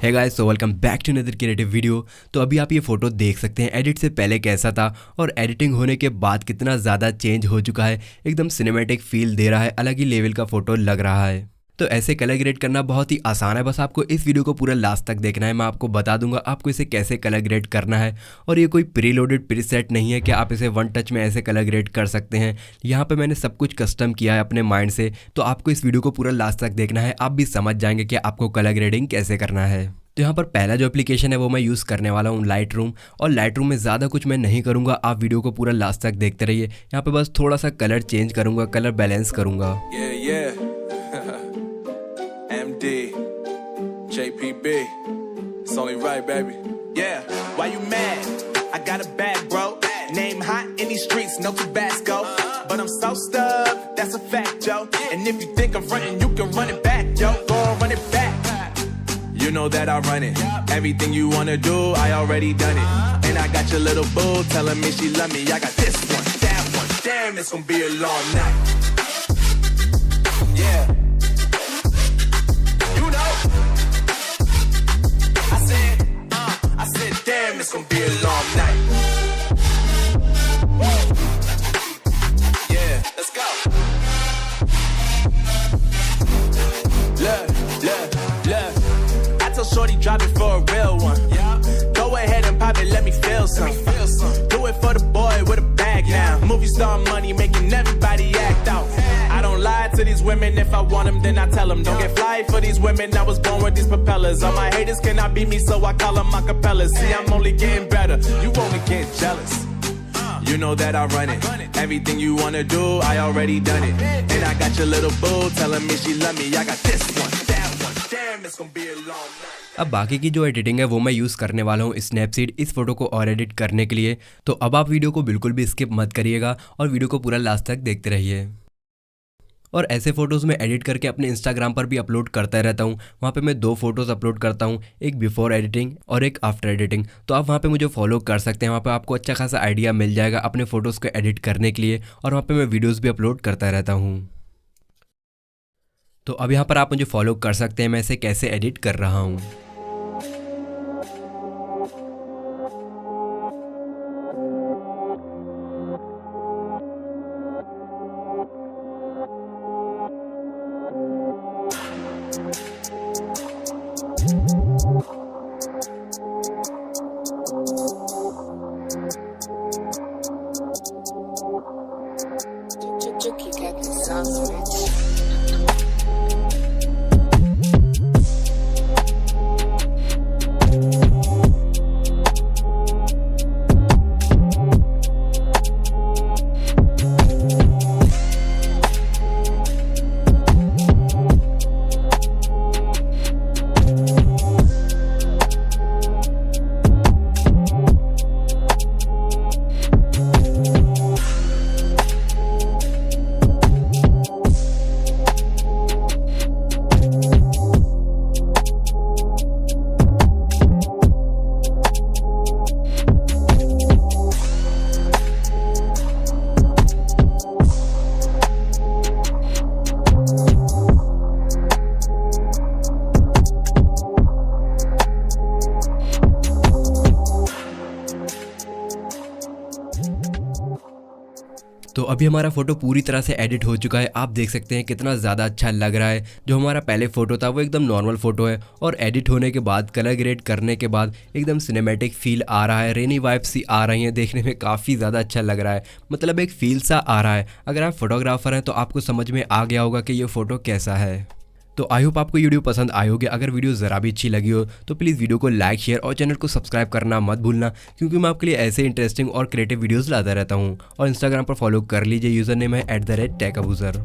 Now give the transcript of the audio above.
Hey guys, so welcome back to another creative video. तो अभी आप ये फोटो देख सकते हैं एडिट से पहले कैसा था और एडिटिंग होने के बाद कितना ज़्यादा चेंज हो चुका है। एकदम सिनेमैटिक फील दे रहा है, अलग ही लेवल का फोटो लग रहा है। तो ऐसे कलर ग्रेड करना बहुत ही आसान है, बस आपको इस वीडियो को पूरा लास्ट तक देखना है। मैं आपको बता दूंगा आपको इसे कैसे कलर ग्रेड करना है। और ये कोई प्री लोडेड प्रीसेट नहीं है कि आप इसे वन टच में ऐसे कलर ग्रेड कर सकते हैं। यहाँ पे मैंने सब कुछ कस्टम किया है अपने माइंड से, तो आपको इस वीडियो को पूरा लास्ट तक देखना है। आप भी समझ जाएंगे कि आपको कलर ग्रेडिंग कैसे करना है। तो यहाँ पर पहला जो एप्लीकेशन है वो मैं यूज़ करने वाला हूँ लाइटरूम। और लाइटरूम में ज़्यादा कुछ मैं नहीं करूँगा, आप वीडियो को पूरा लास्ट तक देखते रहिए। यहाँ पे बस थोड़ा सा कलर चेंज करूँगा, कलर बैलेंस करूँगा। MD, JPB, it's only right, baby. Yeah, why you mad? I got a bag, bro. Name hot in these streets, no Tabasco. But I'm so stuck, that's a fact, yo. And if you think I'm frontin', you can run it back, yo. Go on, run it back. You know that I run it. Everything you wanna do, I already done it. And I got your little boo telling me she love me. I got this one, that one. Damn, it's gonna be a long night. Yeah. I said, damn, it's gonna be a long night. Yeah, let's go. Look. I told Shorty drop it for a real one. Go ahead and pop it, let me feel some. Do it for the boy with a bag now. Movie star money making everybody act out. I don't lie to these women, if I want them then I tell them. Don't get fly for these women, I was born with these propellers. All my haters cannot beat me, so I call them acapellas. See, I'm only getting better, you only get jealous. You know that I run it. Everything you wanna do, I already done it. And I got your little boo telling me she love me. I got this one, that one. Damn, it's gonna be a long night. अब बाकी की जो editing है वो मैं use करने वाला हूँ स्नैपसीड इस फोटो को और एडिट करने के लिए। तो अब आप वीडियो को बिल्कुल भी स्किप मत करिएगा और वीडियो को पूरा लास्ट तक देखते रहिए। और ऐसे फ़ोटोज़ में एडिट करके अपने इंस्टाग्राम पर भी अपलोड करता रहता हूँ। वहाँ पे मैं 2 फोटोज़ अपलोड करता हूँ, एक बिफोर एडिटिंग और एक आफ्टर एडिटिंग। तो आप वहाँ पे मुझे फॉलो कर सकते हैं, वहाँ पे आपको अच्छा खासा आइडिया मिल जाएगा अपने फ़ोटोज़ को एडिट करने के लिए। और वहाँ पे मैं वीडियोज़ भी अपलोड करता रहता हूँ। तो अब यहाँ पर आप मुझे फॉलो कर सकते हैं, मैं इसे कैसे एडिट कर रहा हूँ। Chuki got the sauce. तो अभी हमारा फ़ोटो पूरी तरह से एडिट हो चुका है। आप देख सकते हैं कितना ज़्यादा अच्छा लग रहा है। जो हमारा पहले फ़ोटो था वो एकदम नॉर्मल फ़ोटो है और एडिट होने के बाद कलर ग्रेड करने के बाद एकदम सिनेमैटिक फील आ रहा है। रेनी वाइब्स सी आ रही हैं, देखने में काफ़ी ज़्यादा अच्छा लग रहा है। मतलब एक फील सा आ रहा है। अगर आप फोटोग्राफर हैं तो आपको समझ में आ गया होगा कि ये फ़ोटो कैसा है। तो आई होप आपको वीडियो पसंद आई होगी। अगर वीडियो ज़रा भी अच्छी लगी हो तो प्लीज़ वीडियो को लाइक, शेयर और चैनल को सब्सक्राइब करना मत भूलना, क्योंकि मैं आपके लिए ऐसे इंटरेस्टिंग और क्रिएटिव वीडियोस लाता रहता हूँ। और इंस्टाग्राम पर फॉलो कर लीजिए, यूज़र नेम है @techabuzar।